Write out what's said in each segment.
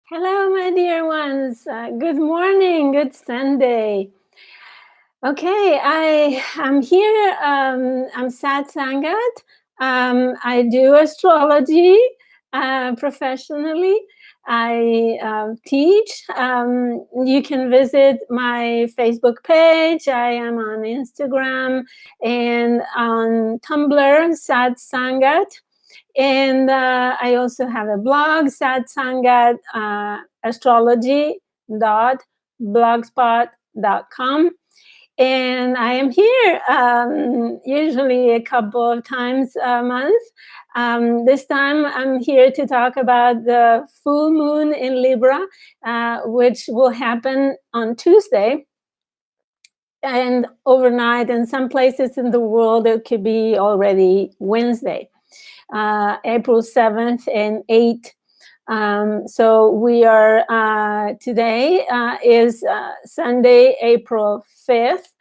Hello, my dear ones. Good morning. Good Sunday. Okay, I'm here. I'm Sat Sangat. I do astrology professionally. I teach. You can visit my Facebook page. I am on Instagram and on Tumblr, Sat Sangat. And I also have a blog, Satsangat astrology.blogspot.com. And I am here usually a couple of times a month. This time I'm here to talk about the full moon in Libra, which will happen on Tuesday. And overnight, in some places in the world, it could be already Wednesday. April 7th and 8th. So we are, today is Sunday, April 5th,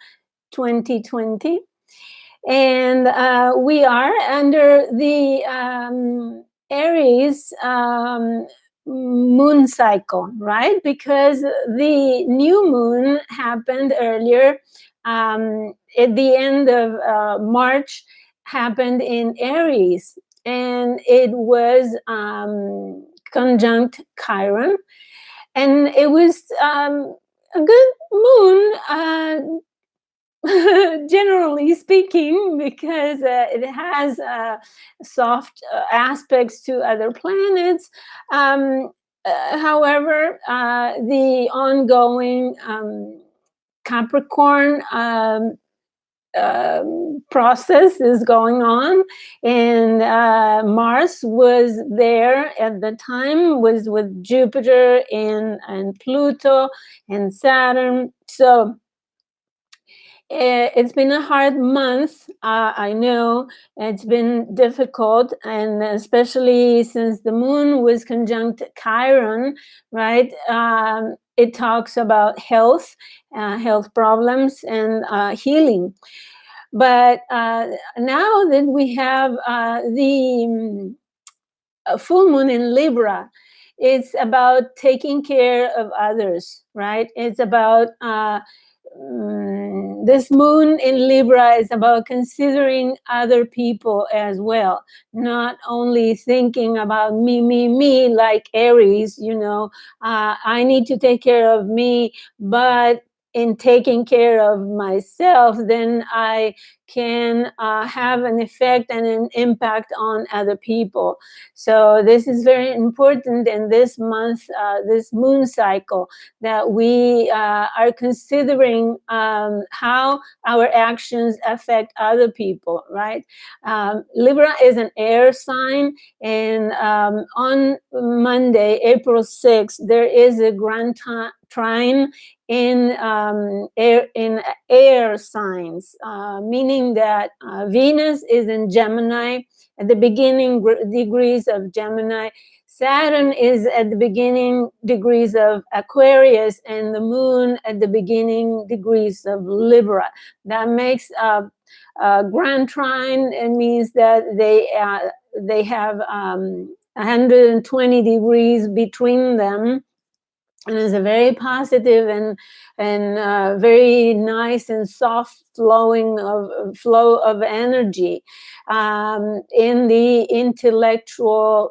2020. And we are under the Aries moon cycle, right? Because the new moon happened earlier at the end of March, happened in Aries, and it was conjunct Chiron, and it was a good moon, generally speaking, because it has soft aspects to other planets. However, the ongoing Capricorn process is going on, and Mars was there at the time, was with Jupiter and Pluto and Saturn. So it's been a hard month. I know it's been difficult, and especially since the moon was conjunct Chiron, right? It talks about health problems, and healing. But now that we have the full moon in Libra, it's about taking care of others, right? It's about this moon in Libra is about considering other people as well, not only thinking about me, like Aries, I need to take care of me, but in taking care of myself, then I can have an effect and an impact on other people. So this is very important in this month, this moon cycle, that we are considering how our actions affect other people, right? Libra is an air sign, and on Monday, April 6th, there is a grand trine in air signs, meaning that Venus is in Gemini at the beginning degrees of Gemini. Saturn is at the beginning degrees of Aquarius, and the moon at the beginning degrees of Libra. That makes a grand trine. It means that they have 120 degrees between them, and it's a very positive and very nice and soft flow of energy in the intellectual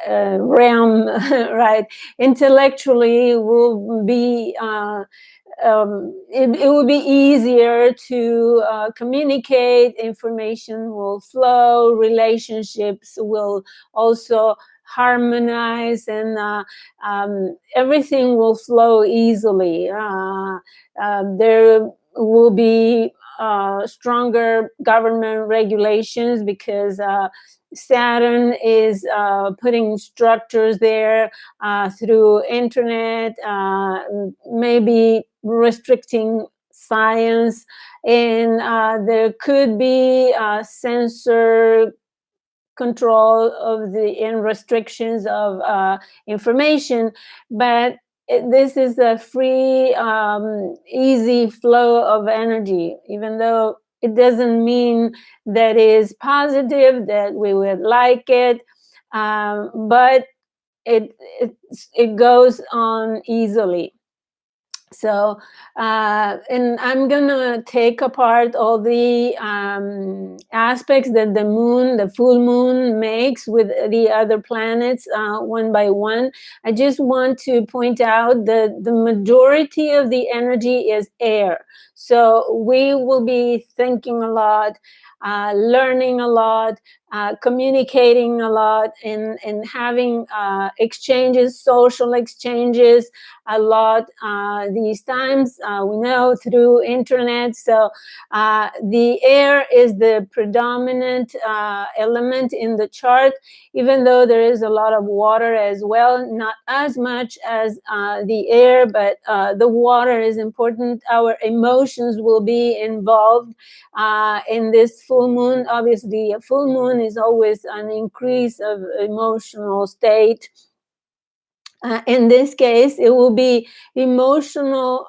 realm, right? Intellectually will be it will be easier to communicate. Information will flow, relationships will also harmonize, and everything will flow easily. There will be stronger government regulations, because Saturn is putting structures there through internet, maybe restricting science, and there could be censor control of and restrictions of information. But this is a free, easy flow of energy, even though it doesn't mean that is positive, that we would like it, but it goes on easily. So, and I'm gonna take apart all the aspects that the full moon makes with the other planets one by one. I just want to point out that the majority of the energy is air. So we will be thinking a lot, learning a lot, communicating a lot, and having exchanges, social exchanges a lot these times. We know through internet. So the air is the predominant element in the chart, even though there is a lot of water as well, not as much as the air, but the water is important. Our emotions will be involved in this full moon. Obviously, a full moon is always an increase of emotional state. In this case, it will be emotional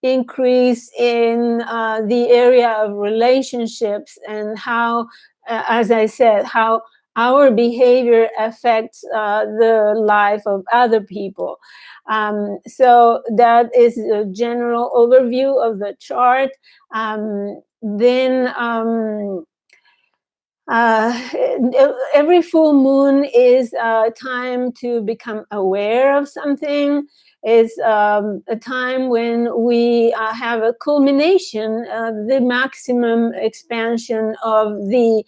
increase in the area of relationships, and how, as I said, how our behavior affects the life of other people. So that is a general overview of the chart. Then every full moon is a time to become aware of something. It's a time when we have a culmination of the maximum expansion of the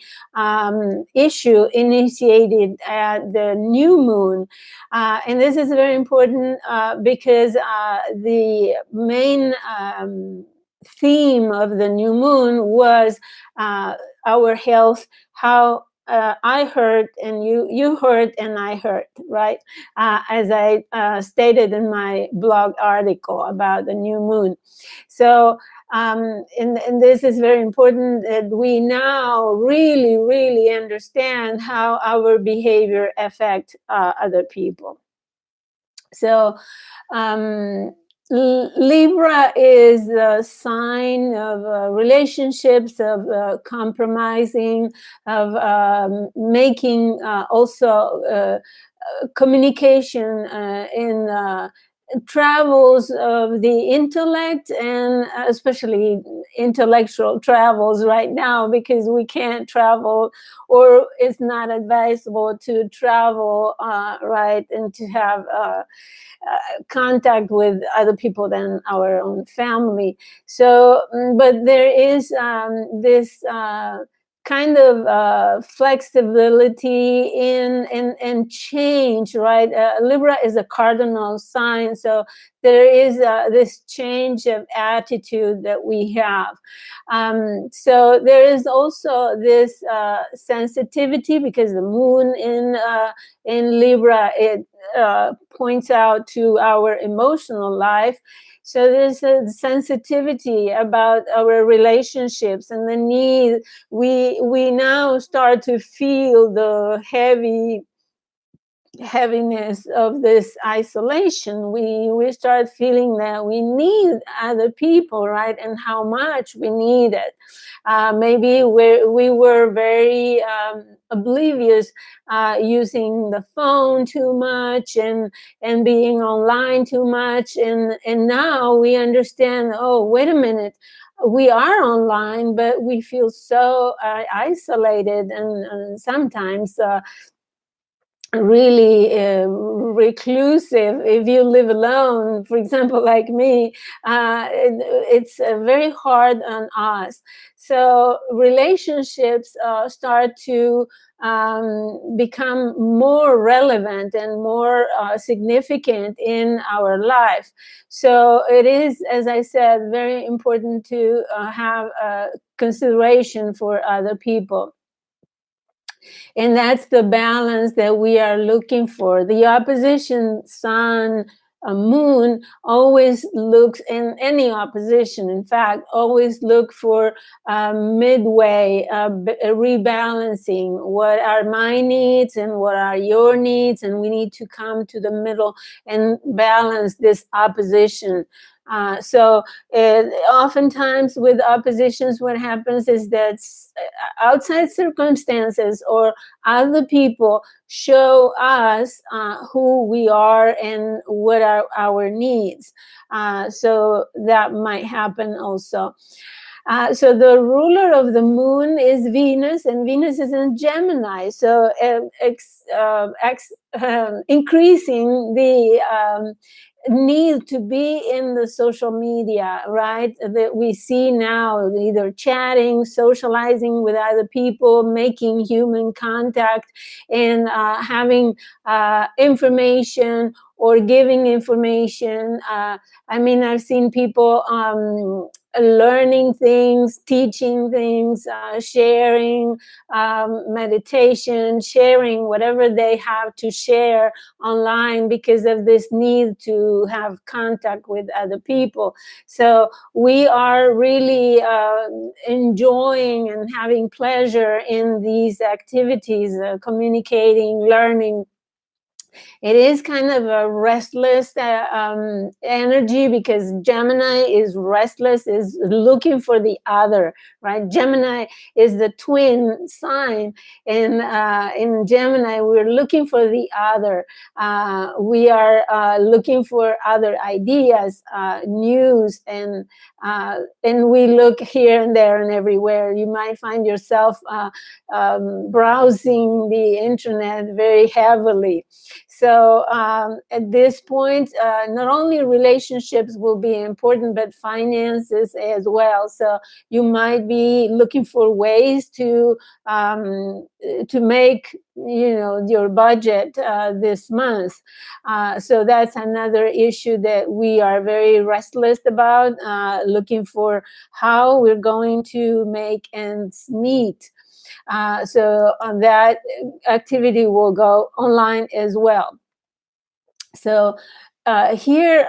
issue initiated at the new moon. And this is very important because the main theme of the new moon was our health, how I hurt and you hurt and I hurt, right? As I stated in my blog article about the new moon. So, and this is very important that we now really, really understand how our behavior affects other people. So, Libra is a sign of relationships, of compromising, of making also communication in travels of the intellect, and especially intellectual travels right now, because we can't travel, or it's not advisable to travel, right, and to have contact with other people than our own family. So, but there is this kind of flexibility in change, right? Libra is a cardinal sign, so there is this change of attitude that we have. So there is also this sensitivity, because the moon in Libra, it points out to our emotional life. So there's a sensitivity about our relationships, and the need. We now start to feel the heaviness of this isolation. We start feeling that we need other people, right? And how much we need it. Maybe we were very oblivious, using the phone too much, and being online too much, and now we understand, oh, wait a minute, we are online, but we feel so isolated, and sometimes really reclusive. If you live alone, for example, like me, it's very hard on us. So relationships start to become more relevant and more significant in our life. So it is, as I said, very important to have consideration for other people. And that's the balance that we are looking for. The opposition sun, moon, always looks, in any opposition, in fact, always look for midway, rebalancing what are my needs and what are your needs. And we need to come to the middle and balance this opposition. So oftentimes with oppositions, what happens is that outside circumstances or other people show us who we are and what are our needs. So that might happen also. So the ruler of the moon is Venus, and Venus is in Gemini. So increasing the need to be in the social media, right? That we see now, either chatting, socializing with other people, making human contact, and having information or giving information. I mean, I've seen people learning things, teaching things, sharing meditation, sharing whatever they have to share online because of this need to have contact with other people. So we are really enjoying and having pleasure in these activities, communicating, learning. It is kind of a restless energy, because Gemini is restless, is looking for the other, right? Gemini is the twin sign, and in Gemini we're looking for the other. We are looking for other ideas, news, and we look here and there and everywhere. You might find yourself browsing the internet very heavily. So at this point, not only relationships will be important, but finances as well. So you might be looking for ways to make, your budget this month. So that's another issue that we are very restless about, looking for how we're going to make ends meet. So that activity will go online as well. So here,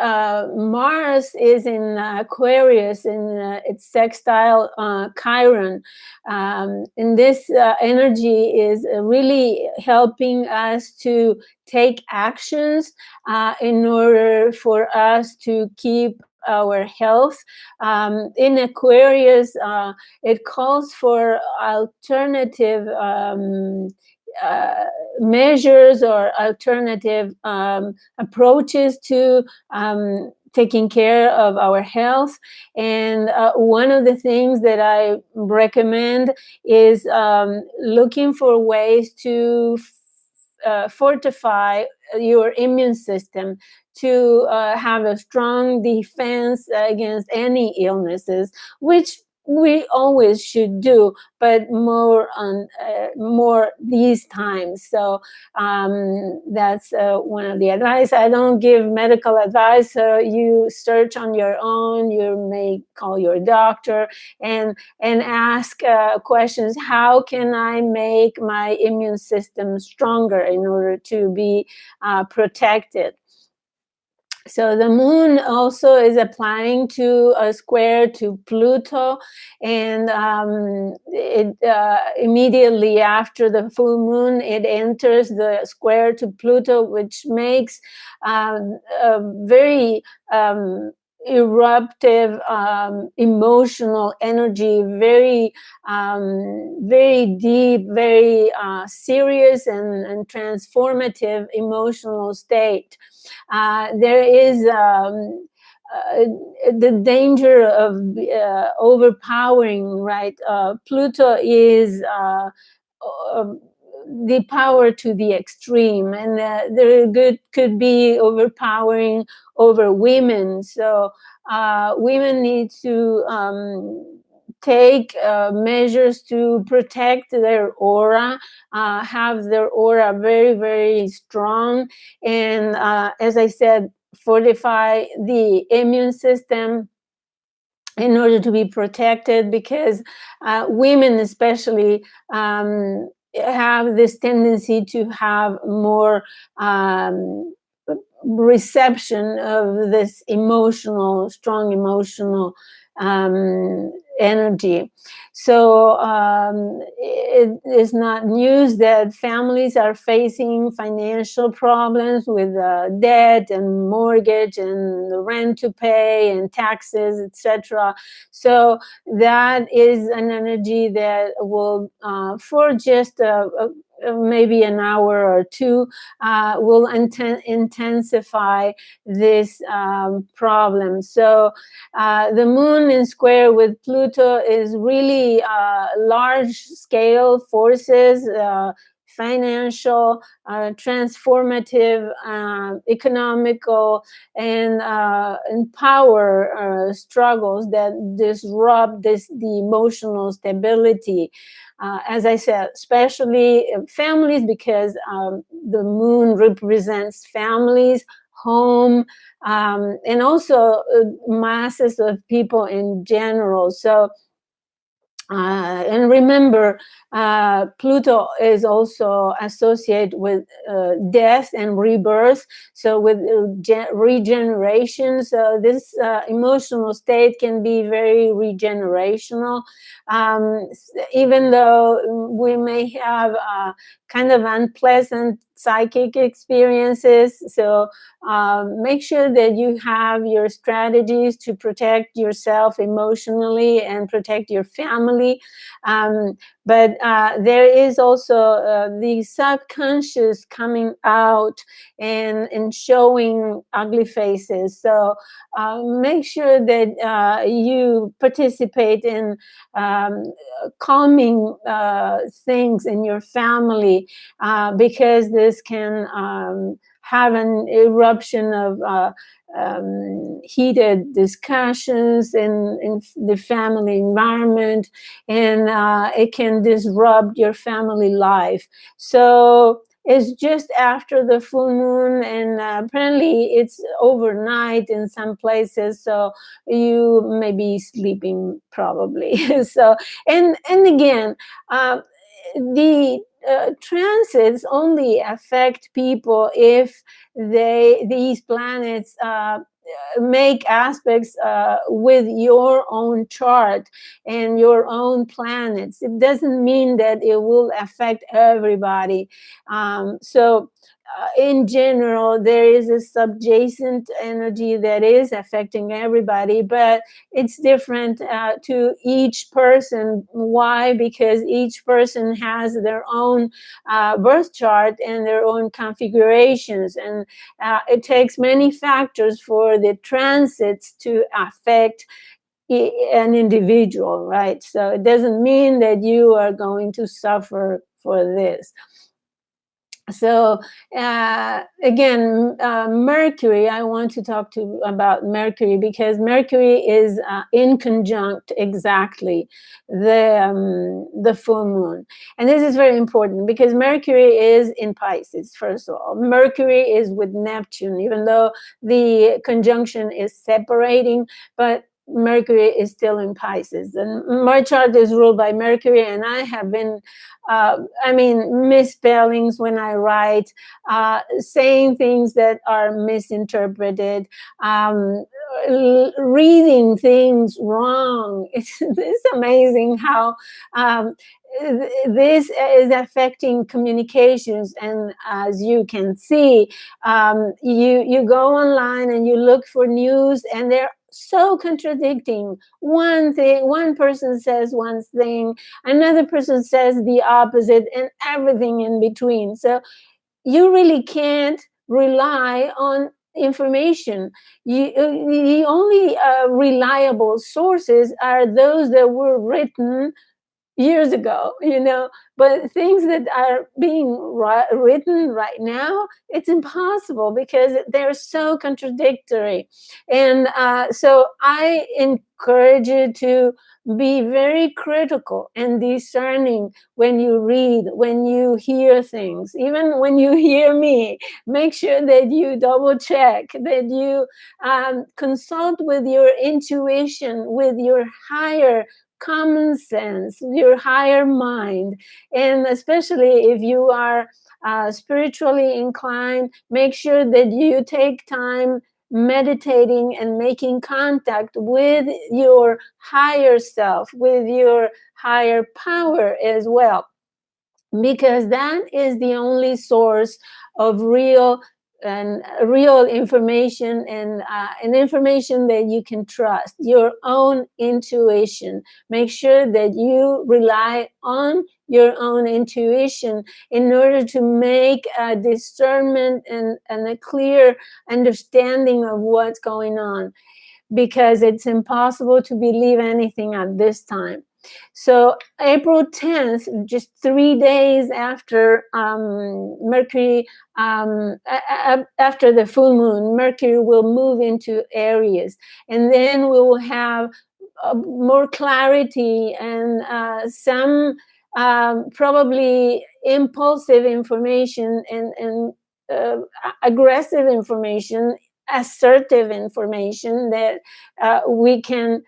Mars is in Aquarius, in its sextile Chiron. And this energy is really helping us to take actions in order for us to keep our health. In Aquarius, it calls for alternative measures or alternative approaches to taking care of our health. And one of the things that I recommend is looking for ways to fortify your immune system, to have a strong defense against any illnesses, which we always should do, but more these times. So that's one of the advice. I don't give medical advice, so you search on your own. You may call your doctor and ask questions. How can I make my immune system stronger in order to be protected? So the moon also is applying to a square to Pluto, and it immediately after the full moon, it enters the square to Pluto, which makes a very eruptive emotional energy, very very deep, very serious and transformative emotional state. There is the danger of overpowering, right? Pluto is the power to the extreme, and there could be overpowering over women. So women need to take measures to protect their aura, have their aura very, very strong, and as I said, fortify the immune system in order to be protected, because women especially have this tendency to have more reception of this strong emotional energy. So it is not news that families are facing financial problems with debt and mortgage and rent to pay and taxes, etc. So that is an energy that will, for just maybe an hour or two, will intensify this problem. So the moon in square with Pluto is really large scale forces, financial, transformative, economical, and power struggles that disrupt the emotional stability. As I said, especially families, because the moon represents families, home, and also masses of people in general. So and remember, Pluto is also associated with death and rebirth, so with regeneration. So this emotional state can be very regenerational, even though we may have kind of unpleasant psychic experiences. So make sure that you have your strategies to protect yourself emotionally and protect your family. But there is also the subconscious coming out and showing ugly faces. So make sure that you participate in calming things in your family, because this can have an eruption of heated discussions in the family environment, and it can disrupt your family life. So it's just after the full moon, and apparently it's overnight in some places, so you may be sleeping probably. So and again, the transits only affect people if these planets make aspects with your own chart and your own planets. It doesn't mean that it will affect everybody. So in general, there is a subjacent energy that is affecting everybody, but it's different to each person. Why? Because each person has their own birth chart and their own configurations, and it takes many factors for the transits to affect an individual, right? So it doesn't mean that you are going to suffer for this. So again, Mercury, I want to talk about Mercury, because Mercury is in conjunct exactly the full moon. And this is very important because Mercury is in Pisces. First of all, Mercury is with Neptune, even though the conjunction is separating, but Mercury is still in Pisces. And my chart is ruled by Mercury, and I have been misspellings when I write, saying things that are misinterpreted, reading things wrong. It's amazing how this is affecting communications. And as you can see, you go online and you look for news, and they're so contradicting. One person says one thing, another person says the opposite, and everything in between. So you really can't rely on information. The only reliable sources are those that were written years ago, but things that are being written right now, it's impossible because they're so contradictory. And so I encourage you to be very critical and discerning when you read, when you hear things, even when you hear me. Make sure that you double check, that you consult with your intuition, with your higher common sense, your higher mind. And especially if you are spiritually inclined, make sure that you take time meditating and making contact with your higher self, with your higher power as well, because that is the only source of real information, and information that you can trust, your own intuition. Make sure that you rely on your own intuition in order to make a discernment and a clear understanding of what's going on, because it's impossible to believe anything at this time. So April 10th, just 3 days after Mercury, after the full moon, Mercury will move into Aries, and then we will have more clarity and some probably impulsive information and aggressive information, assertive information that we can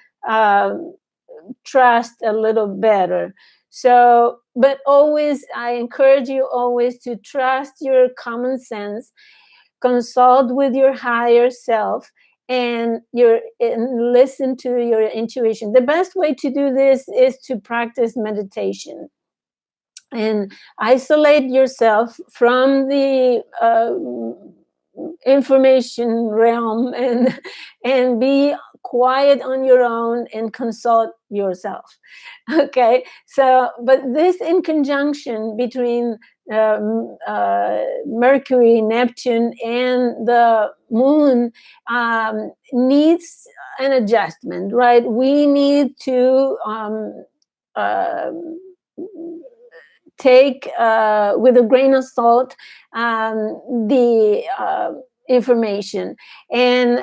trust a little better. So, but always, I encourage you always to trust your common sense, consult with your higher self, and listen to your intuition. The best way to do this is to practice meditation and isolate yourself from the information realm, and be quiet on your own and consult yourself. Okay, so but this in conjunction between Mercury, Neptune, and the moon needs an adjustment, right? We need to take with a grain of salt the information, and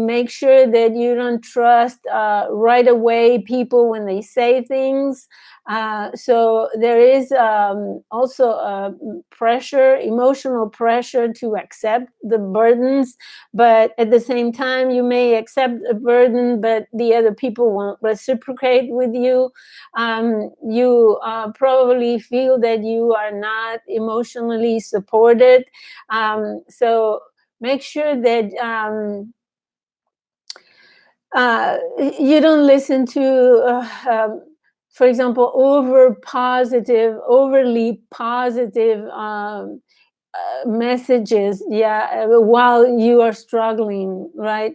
make sure that you don't trust right away people when they say things. So there is also pressure, emotional pressure to accept the burdens, but at the same time you may accept a burden but the other people won't reciprocate with you. You probably feel that you are not emotionally supported. So make sure that you don't listen to for example, overly positive messages, while you are struggling, right?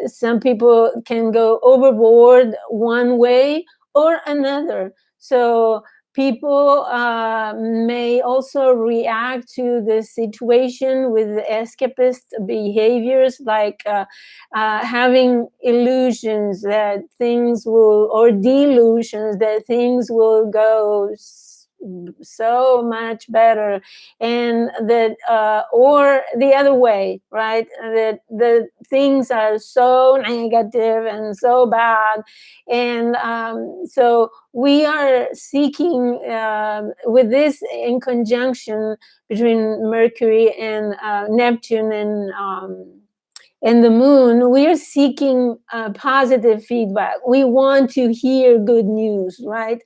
Some people can go overboard one way or another. So people may also react to the situation with escapist behaviors, like having illusions that things will, or delusions that things will go so much better, and that or the other way, right, that the things are so negative and so bad. And so we are seeking with this in conjunction between Mercury and Neptune and the moon, we are seeking positive feedback. We want to hear good news, right?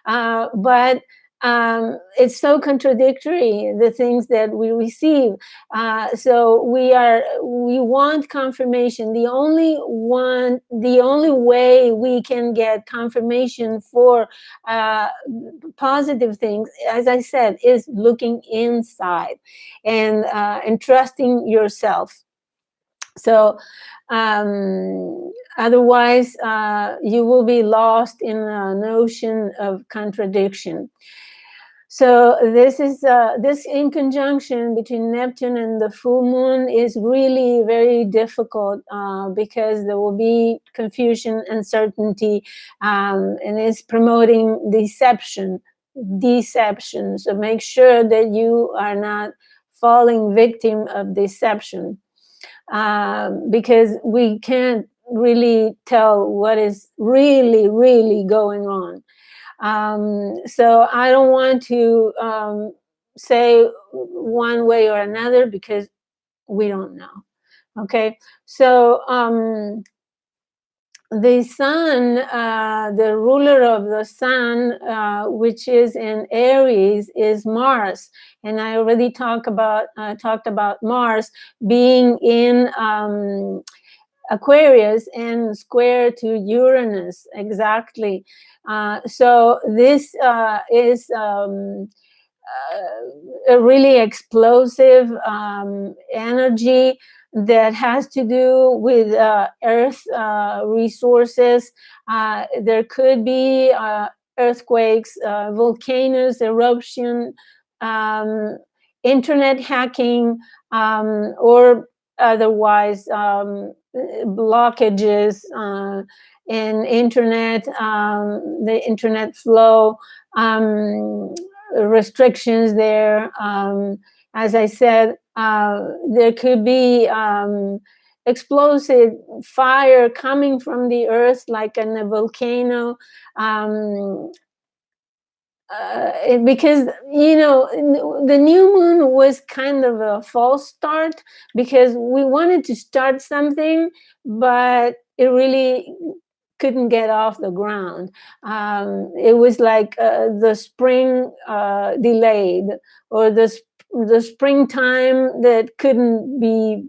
But it's so contradictory, the things that we receive. So we want confirmation. The only way we can get confirmation for positive things, as I said, is looking inside and trusting yourself. So otherwise you will be lost in an ocean of contradiction. So this is this in conjunction between Neptune and the full moon is really very difficult because there will be confusion, uncertainty, and it's promoting deception. So make sure that you are not falling victim of deception, because we can't really tell what is really going on. So I don't want to say one way or another because we don't know. Okay, so the sun, the ruler of the sun, which is in Aries, is Mars, and I already talked about Mars being in Aquarius and square to Uranus, exactly. So this is a really explosive energy that has to do with earth resources. There could be earthquakes, volcanoes, eruption, um, internet hacking, or otherwise blockages in internet, the internet flow, restrictions there. As I said, there could be explosive fire coming from the earth, like in a volcano. Because the new moon was kind of a false start, because we wanted to start something, but it really couldn't get off the ground. It was like the spring delayed, or the springtime that couldn't be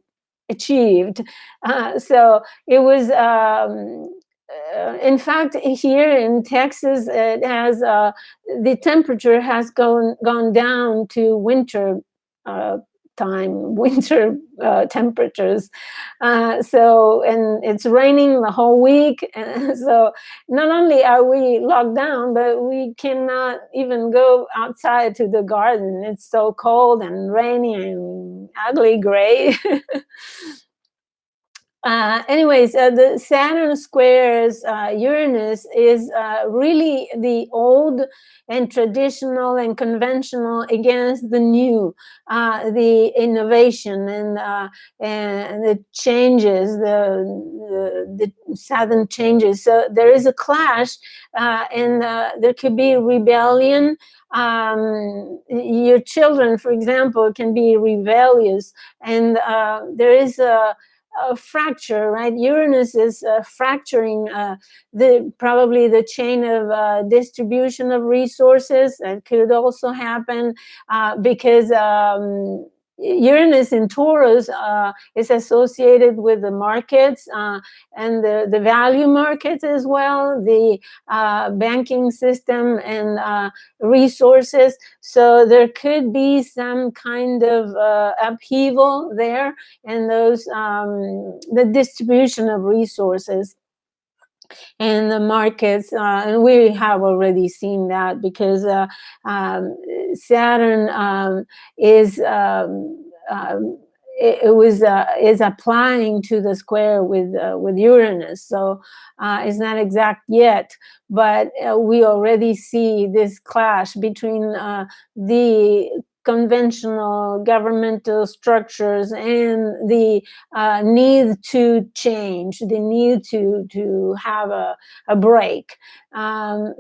achieved. So it was. In fact, here in Texas, it has the temperature has gone down to winter uh, time, winter temperatures. So, and it's raining the whole week. So not only are we locked down, but we cannot even go outside to the garden. It's so cold and rainy and ugly gray. Anyways, the Saturn squares Uranus is really the old and traditional and conventional against the new, the innovation and the changes, the Saturn changes. So there is a clash, and there could be rebellion. Your children, for example, can be rebellious, and there is a fracture, right? Uranus is fracturing probably the chain of distribution of resources. That could also happen because Uranus in Taurus is associated with the markets and the value markets as well, the banking system and resources. So there could be some kind of upheaval there, and those the distribution of resources and the markets, and we have already seen that, because Saturn is it was is applying to the square with Uranus, so it's not exact yet, but we already see this clash between the conventional governmental structures and the need to change, the need to have a break. And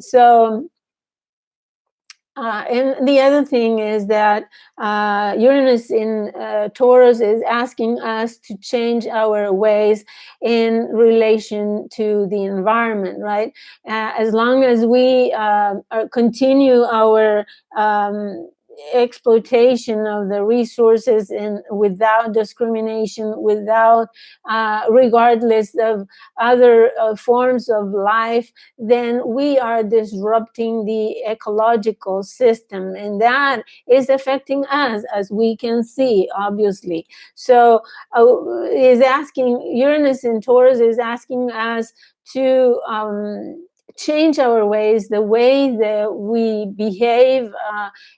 the other thing is that Uranus in Taurus is asking us to change our ways in relation to the environment, right? As long as we continue our exploitation of the resources and without discrimination, without regardless of other forms of life, then we are disrupting the ecological system, and that is affecting us, as we can see, obviously. So is asking Uranus in Taurus is asking us to change our ways, the way that we behave,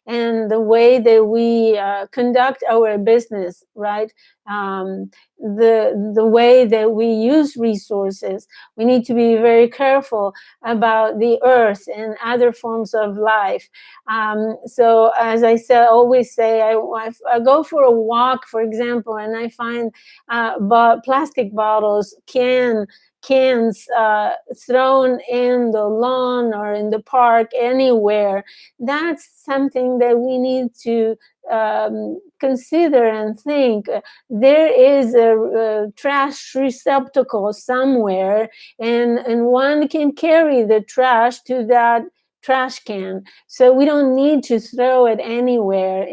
and the way that we conduct our business, right? The way that we use resources. We need to be very careful about the earth and other forms of life. So as I said, always say, I go for a walk, for example, and I find plastic bottles cans thrown in the lawn or in the park, anywhere. That's something that we need to consider and think. There is a trash receptacle somewhere, and one can carry the trash to that trash can. So we don't need to throw it anywhere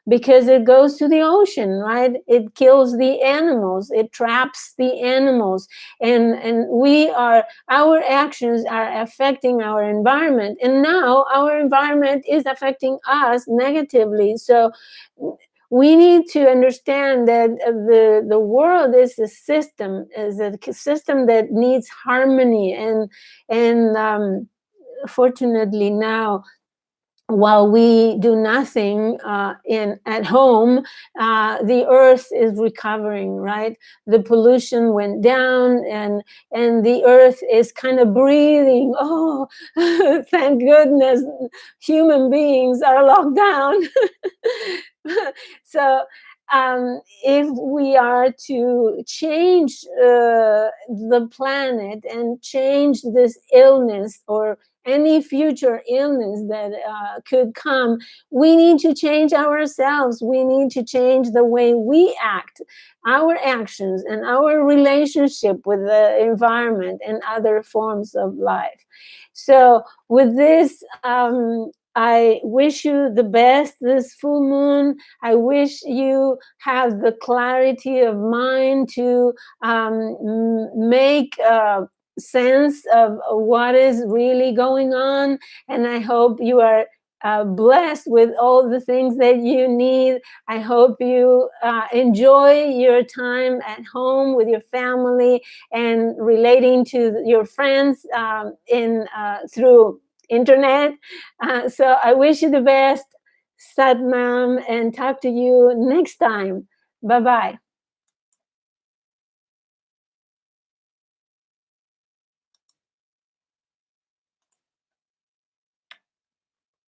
because it goes to the ocean, right? It kills the animals, it traps the animals, and our actions are affecting our environment, and now our environment is affecting us negatively. So we need to understand that the world is a system, that needs harmony, and fortunately now, while we do nothing at home, the earth is recovering, right? The pollution went down, and the earth is kind of breathing. Oh, thank goodness, human beings are locked down. So if we are to change the planet and change this illness or any future illness that could come, we need to change ourselves. We need to change the way we act, our actions, and our relationship with the environment and other forms of life. So with this, I wish you the best this full moon. I wish you have the clarity of mind to make sense of what is really going on. And I hope you are blessed with all the things that you need. I hope you enjoy your time at home with your family and relating to your friends through internet. So I wish you the best, Satnam, and talk to you next time. Bye-bye.